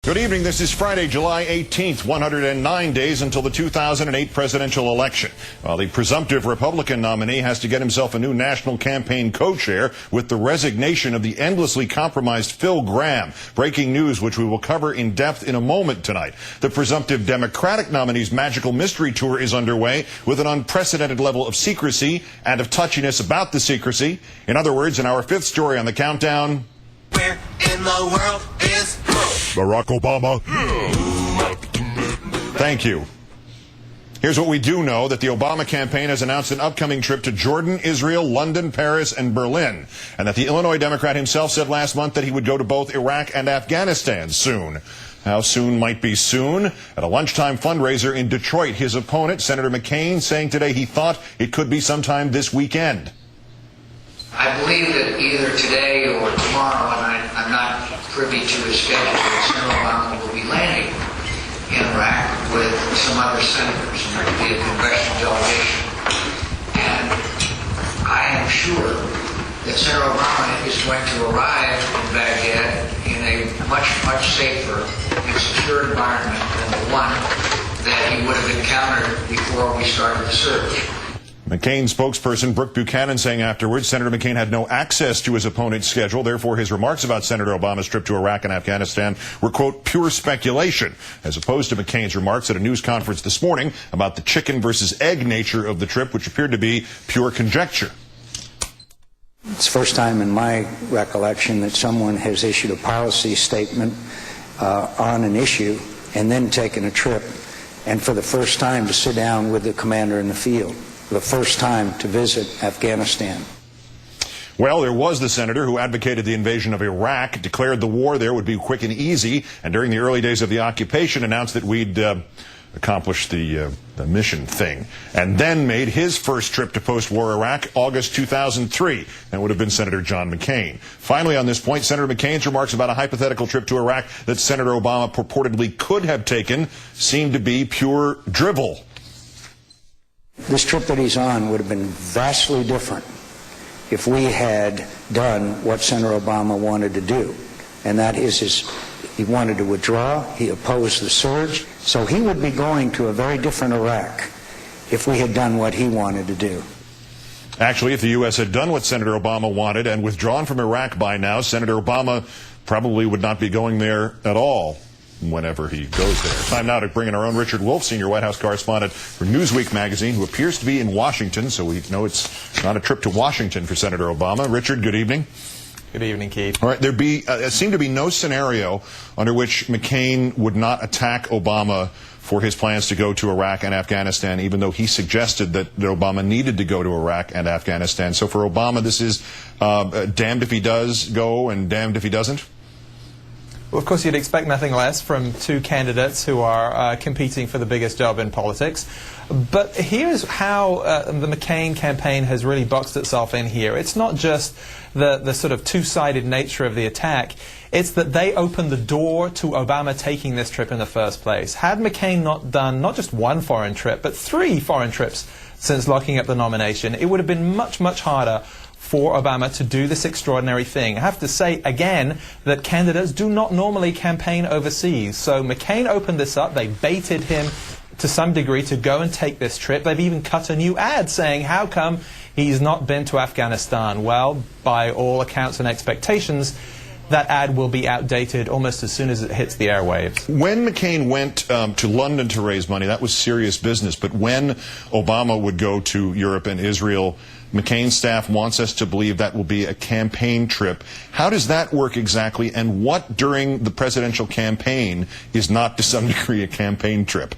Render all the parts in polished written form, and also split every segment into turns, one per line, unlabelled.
Good evening. This is Friday, July 18th, 109 days until the 2008 presidential election. While the presumptive Republican nominee has to get himself a new national campaign co-chair with the resignation of the endlessly compromised Phil Gramm. Breaking news, which we will cover in depth in a moment tonight. The presumptive Democratic nominee's magical mystery tour is underway with an unprecedented level of secrecy and of touchiness about the secrecy. In other words, in our fifth story on the countdown,
where in the world is
Barack Obama? Thank you. Here's what we do know, that the Obama campaign has announced an upcoming trip to Jordan, Israel, London, Paris, and Berlin, and that the Illinois Democrat himself said last month that he would go to both Iraq and Afghanistan soon. How soon might be soon? At a lunchtime fundraiser in Detroit, his opponent, Senator McCain, saying today he thought it could be sometime this weekend.
I believe that either today or tomorrow, and I'm not privy to his schedule, that Senator Obama will be landing in Iraq with some other senators, and there will be a congressional delegation. And I am sure that Senator Obama is going to arrive in Baghdad in a much, much safer and secure environment than the one that he would have encountered before we started the search.
McCain spokesperson Brooke Buchanan saying afterwards Senator McCain had no access to his opponent's schedule. Therefore, his remarks about Senator Obama's trip to Iraq and Afghanistan were, quote, pure speculation, as opposed to McCain's remarks at a news conference this morning about the chicken versus egg nature of the trip, which appeared to be pure conjecture.
It's the first time in my recollection that someone has issued a policy statement on an issue and then taken a trip, and for the first time to sit down with the commander in the field. The first time to visit Afghanistan.
Well, there was the senator who advocated the invasion of Iraq, declared the war there would be quick and easy, and during the early days of the occupation announced that we'd accomplished the mission thing, and then made his first trip to post-war Iraq August 2003. That would have been Senator John McCain. Finally, on this point, Senator McCain's remarks about a hypothetical trip to Iraq that Senator Obama purportedly could have taken seemed to be pure drivel.
This trip that he's on would have been vastly different if we had done what Senator Obama wanted to do. And that is he wanted to withdraw, he opposed the surge, so he would be going to a very different Iraq if we had done what he wanted to do.
Actually, if the U.S. had done what Senator Obama wanted and withdrawn from Iraq by now, Senator Obama probably would not be going there at all whenever he goes there. Time now to bring in our own Richard Wolffe, senior White House correspondent for Newsweek magazine, who appears to be in Washington, so we know it's not a trip to Washington for Senator Obama. Richard, good evening.
Good evening, Keith.
All right, there seemed to be no scenario under which McCain would not attack Obama for his plans to go to Iraq and Afghanistan, even though he suggested that Obama needed to go to Iraq and Afghanistan. So for Obama, this is damned if he does go and damned if he doesn't?
Well, of course, you'd expect nothing less from two candidates who are competing for the biggest job in politics. But here's how the McCain campaign has really boxed itself in here. It's not just the sort of two-sided nature of the attack. It's that they opened the door to Obama taking this trip in the first place. Had McCain not done not just one foreign trip, but 3 foreign trips since locking up the nomination, it would have been much, much harder for Obama to do this extraordinary thing. I have to say, again, that candidates do not normally campaign overseas. So McCain opened this up. They baited him to some degree to go and take this trip. They've even cut a new ad saying, how come he's not been to Afghanistan? Well, by all accounts and expectations, that ad will be outdated almost as soon as it hits the airwaves.
When McCain went to London to raise money, that was serious business. But when Obama would go to Europe and Israel, McCain's staff wants us to believe that will be a campaign trip. How does that work exactly, and what during the presidential campaign is not to some degree a campaign trip?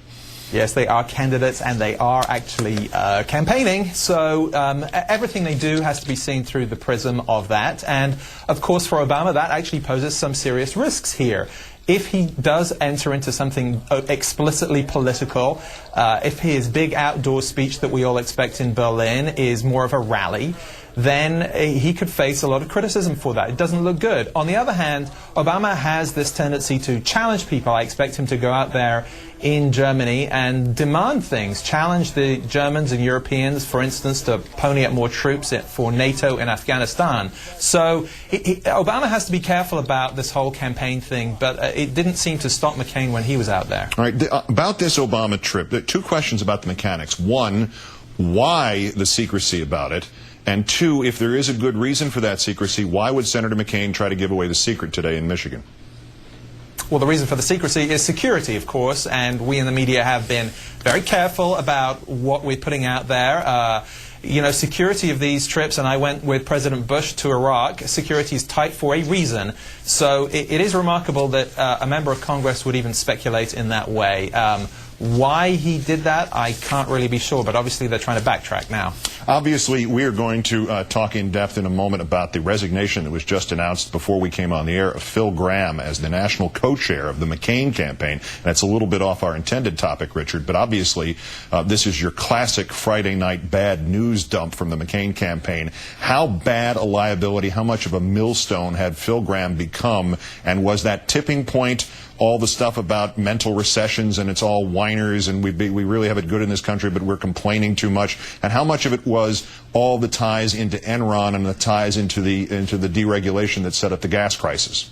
Yes, they are candidates and they are actually campaigning, so everything they do has to be seen through the prism of that. And of course for Obama that actually poses some serious risks here. If he does enter into something explicitly political, if his big outdoor speech that we all expect in Berlin is more of a rally, then he could face a lot of criticism for that. It doesn't look good. On the other hand, Obama has this tendency to challenge people. I expect him to go out there in Germany and demand things, challenge the Germans and Europeans, for instance, to pony up more troops for NATO in Afghanistan. So Obama has to be careful about this whole campaign thing, but it didn't seem to stop McCain when he was out there.
All right, about this Obama trip, there are two questions about the mechanics. One, why the secrecy about it? And two, if there is a good reason for that secrecy, why would Senator McCain try to give away the secret today in Michigan?
Well, the reason for the secrecy is security, of course, and we in the media have been very careful about what we're putting out there. You know, security of these trips, and I went with President Bush to Iraq, security is tight for a reason. So it is remarkable that a member of Congress would even speculate in that way. Why he did that, I can't really be sure, but obviously they're trying to backtrack now.
Obviously, we are going to talk in depth in a moment about the resignation that was just announced before we came on the air of Phil Gramm as the national co-chair of the McCain campaign. That's a little bit off our intended topic, Richard, but obviously this is your classic Friday night bad news dump from the McCain campaign. How bad a liability, how much of a millstone had Phil Gramm become, and was that tipping point all the stuff about mental recessions and it's all whiners and we really have it good in this country but we're complaining too much, and how much of it was all the ties into Enron and the ties into the deregulation that set up the gas crisis?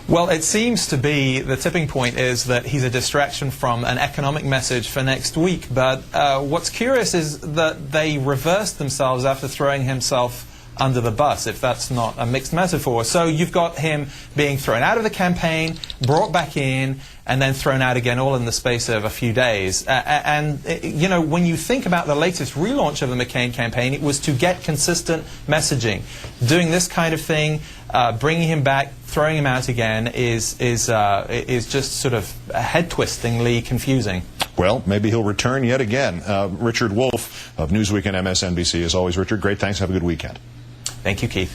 Well, it seems to be the tipping point is that he's a distraction from an economic message for next week. But what's curious is that they reversed themselves after throwing himself under the bus, if that's not a mixed metaphor. So you've got him being thrown out of the campaign, brought back in, and then thrown out again, all in the space of a few days. You know, when you think about the latest relaunch of the McCain campaign, it was to get consistent messaging. Doing this kind of thing, bringing him back, throwing him out again is just sort of head-twistingly confusing.
Well, maybe he'll return yet again. Richard Wolffe of Newsweek and MSNBC. As always, Richard, great thanks. Have a good weekend.
Thank you, Keith.